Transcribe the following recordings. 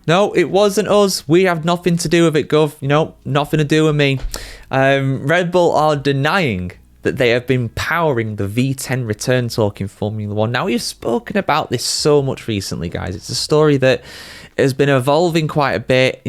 No, it wasn't us. We have nothing to do with it, Gov. Nothing to do with me. Red Bull are denying that they have been powering the V10 return talk in Formula 1. Now, we've spoken about this so much recently, guys. It's a story that has been evolving quite a bit.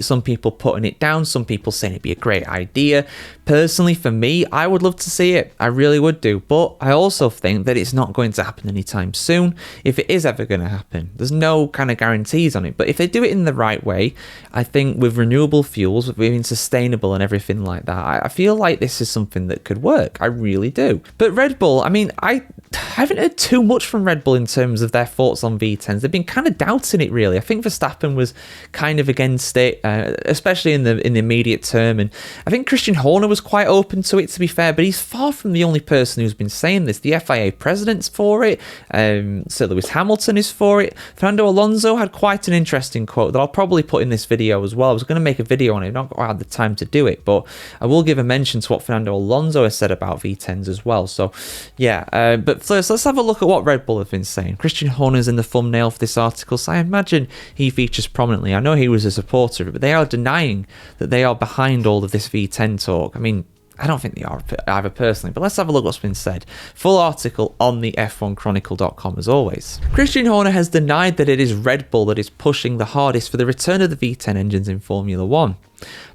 Some people putting it down, some people saying it'd be a great idea. Personally, for me, I would love to see it. I really would do. But I also think that it's not going to happen anytime soon. If it is ever going to happen, there's no kind of guarantees on it. But if they do it in the right way, I think with renewable fuels, with being sustainable and everything like that, I feel like this is something that could work. I really do. But Red Bull, I haven't heard too much from Red Bull in terms of their thoughts on V10s. They've been kind of doubting it, really. I think Verstappen was kind of against it, especially in the immediate term. And I think Christian Horner was quite open to it, to be fair, but he's far from the only person who's been saying this. The FIA president's for it. Sir Lewis Hamilton is for it. Fernando Alonso had quite an interesting quote that I'll probably put in this video as well. I was going to make a video on it, not quite had the time to do it, but I will give a mention to what Fernando Alonso has said about V10s as well. So, yeah, but first, let's have a look at what Red Bull have been saying. Christian Horner's in the thumbnail for this article, so I imagine he features prominently. I know he was a supporter of it, but they are denying that they are behind all of this V10 talk. I don't think they are either personally, but let's have a look what's been said. Full article on the F1Chronicle.com as always. Christian Horner has denied that it is Red Bull that is pushing the hardest for the return of the V10 engines in Formula 1.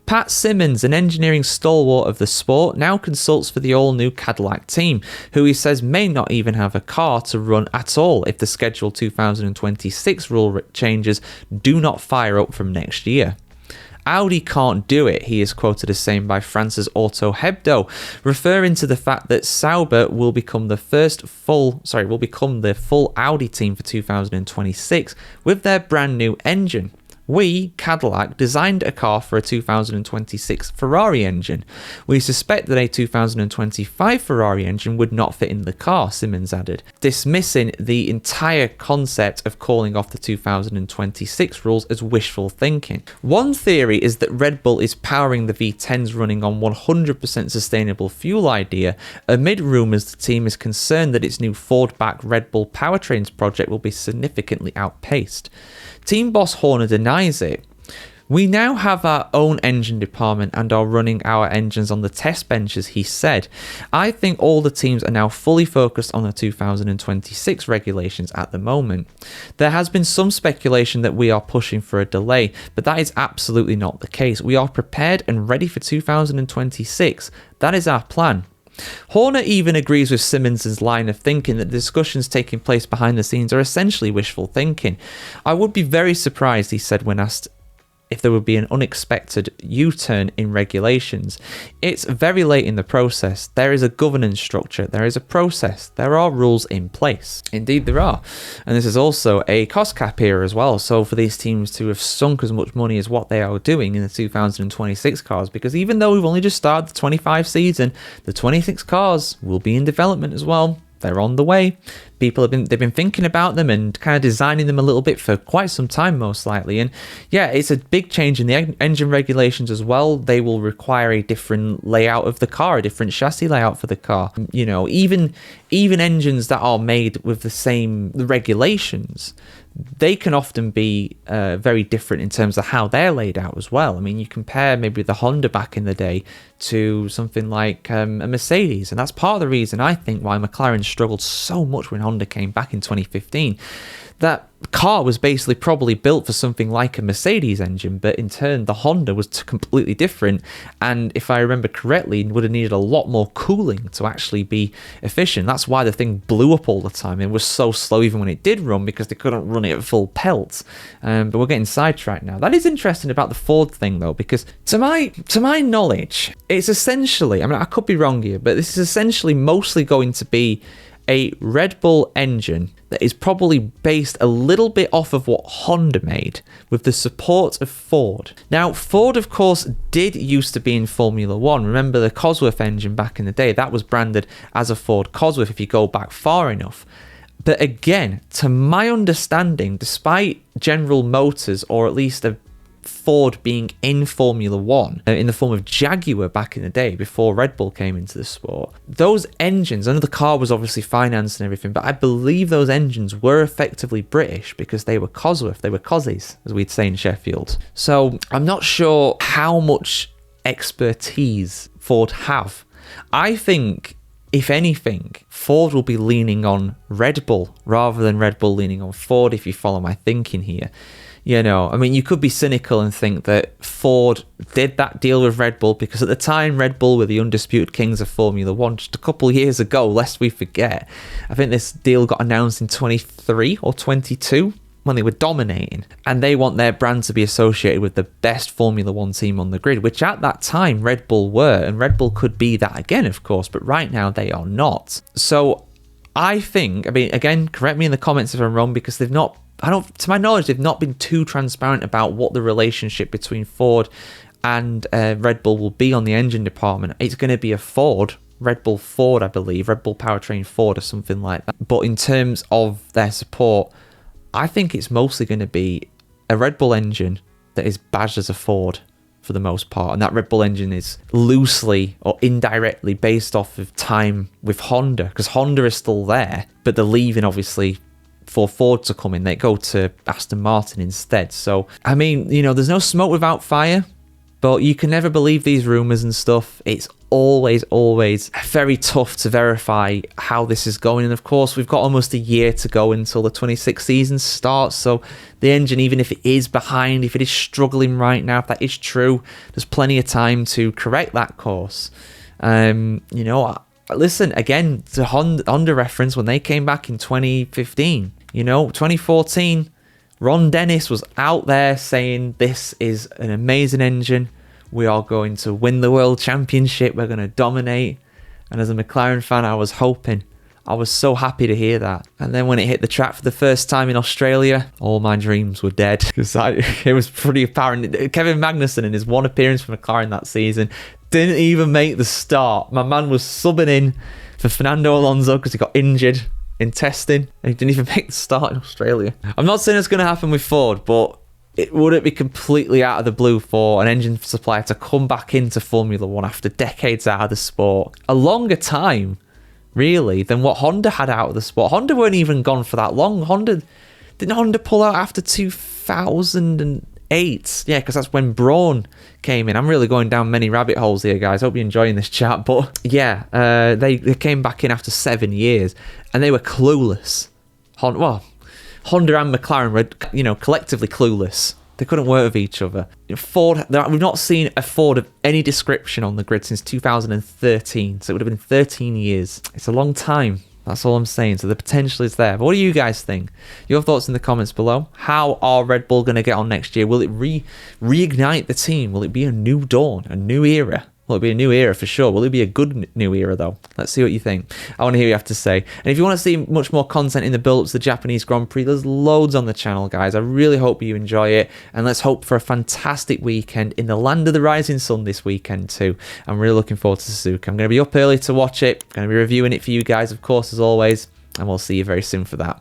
Pat Simmons, an engineering stalwart of the sport, now consults for the all-new Cadillac team, who he says may not even have a car to run at all if the scheduled 2026 rule changes do not fire up from next year. Audi can't do it, he is quoted as saying by France's Auto Hebdo, referring to the fact that Sauber will become the full Audi team for 2026 with their brand new engine. We, Cadillac, designed a car for a 2026 Ferrari engine. We suspect that a 2025 Ferrari engine would not fit in the car, Simmons added, dismissing the entire concept of calling off the 2026 rules as wishful thinking. One theory is that Red Bull is powering the V10s running on 100% sustainable fuel idea, amid rumours the team is concerned that its new Ford-backed Red Bull powertrains project will be significantly outpaced. Team boss Horner denies it. We now have our own engine department and are running our engines on the test benches, he said. I think all the teams are now fully focused on the 2026 regulations at the moment. There has been some speculation that we are pushing for a delay, but that is absolutely not the case. We are prepared and ready for 2026. That is our plan. Horner even agrees with Simmons' line of thinking that the discussions taking place behind the scenes are essentially wishful thinking. I would be very surprised, he said when asked if there would be an unexpected U-turn in regulations. It's very late in the process. There is a governance structure. There is a process. There are rules in place. Indeed there are. And this is also a cost cap here as well. So for these teams to have sunk as much money as what they are doing in the 2026 cars, because even though we've only just started the 25 season, the 26 cars will be in development as well. They're on the way. They've been thinking about them and kind of designing them a little bit for quite some time, most likely. And yeah, it's a big change in the engine regulations as well. They will require a different layout of the car, a different chassis layout for the car. Even engines that are made with the same regulations, they can often be very different in terms of how they're laid out as well. You compare maybe the Honda back in the day to something like a Mercedes, and that's part of the reason I think why McLaren struggled so much when Honda came back in 2015. That car was basically probably built for something like a Mercedes engine, but in turn the Honda was completely different, and if I remember correctly, would have needed a lot more cooling to actually be efficient. That's why the thing blew up all the time. It was so slow even when it did run, because they couldn't run it at full pelt. But we're getting sidetracked now. That is interesting about the Ford thing though, because to my knowledge, it's essentially, I could be wrong here, but this is essentially mostly going to be a Red Bull engine that is probably based a little bit off of what Honda made with the support of Ford. Now, Ford, of course, did used to be in Formula 1. Remember the Cosworth engine back in the day? That was branded as a Ford Cosworth if you go back far enough. But again, to my understanding, despite General Motors, or at least a Ford being in Formula One in the form of Jaguar back in the day before Red Bull came into the sport. Those engines, I know the car was obviously financed and everything, but I believe those engines were effectively British because they were Cosworth, they were Cozzes, as we'd say in Sheffield. So I'm not sure how much expertise Ford have. I think, if anything, Ford will be leaning on Red Bull rather than Red Bull leaning on Ford, if you follow my thinking here. You know, I mean, you could be cynical and think that Ford did that deal with Red Bull because at the time, Red Bull were the undisputed kings of Formula One just a couple of years ago, lest we forget. I think this deal got announced in 23 or 22 when they were dominating, and they want their brand to be associated with the best Formula One team on the grid, which at that time Red Bull were, and Red Bull could be that again, of course, but right now they are not. So I think, I mean, again, correct me in the comments if I'm wrong, because they've not, to my knowledge, they've not been too transparent about what the relationship between Ford and Red Bull will be on the engine department. It's going to be a Ford, Red Bull Ford, I believe, Red Bull Powertrain Ford or something like that. But in terms of their support, I think it's mostly going to be a Red Bull engine that is badged as a Ford for the most part. And that Red Bull engine is loosely or indirectly based off of time with Honda, because Honda is still there, but they're leaving, obviously, for Ford to come in. They go to Aston Martin instead. So, I mean, you know, there's no smoke without fire, but you can never believe these rumours and stuff. It's always very tough to verify how this is going. And of course, we've got almost a year to go until the 26th season starts. So the engine, even if it is behind, if it is struggling right now, if that is true, there's plenty of time to correct that course. You know, listen, again, to Honda reference, when they came back in 2015, you know, 2014, Ron Dennis was out there saying this is an amazing engine. We are going to win the world championship. We're going to dominate. And as a McLaren fan, I was hoping. I was so happy to hear that. And then when it hit the track for the first time in Australia, all my dreams were dead. Because it was pretty apparent. Kevin Magnussen, in his one appearance for McLaren that season, didn't even make the start. My man was subbing in for Fernando Alonso because he got injured in testing. And he didn't even make the start in Australia. I'm not saying it's going to happen with Ford, but it wouldn't be completely out of the blue for an engine supplier to come back into Formula One after decades out of the sport. A longer time, really, than what Honda had out of the sport. Honda weren't even gone for that long. Didn't Honda pull out after 2008? Yeah, because that's when Brawn came in. I'm really going down many rabbit holes here, guys. Hope you're enjoying this chat. But yeah, they came back in after 7 years, and they were clueless. Honda and McLaren were, you know, collectively clueless. They couldn't work with each other. Ford, we've not seen a Ford of any description on the grid since 2013, so it would have been 13 years. It's a long time. That's all I'm saying. So the potential is there. But what do you guys think? Your thoughts in the comments below. How are Red Bull going to get on next year? Will it reignite the team? Will it be a new dawn, a new era? Will it be a new era for sure? Will it be a good new era though? Let's see what you think. I want to hear what you have to say. And if you want to see much more content in the build-up to the Japanese Grand Prix, there's loads on the channel, guys. I really hope you enjoy it. And let's hope for a fantastic weekend in the land of the rising sun this weekend too. I'm really looking forward to Suzuka. I'm going to be up early to watch it. I'm going to be reviewing it for you guys, of course, as always. And we'll see you very soon for that.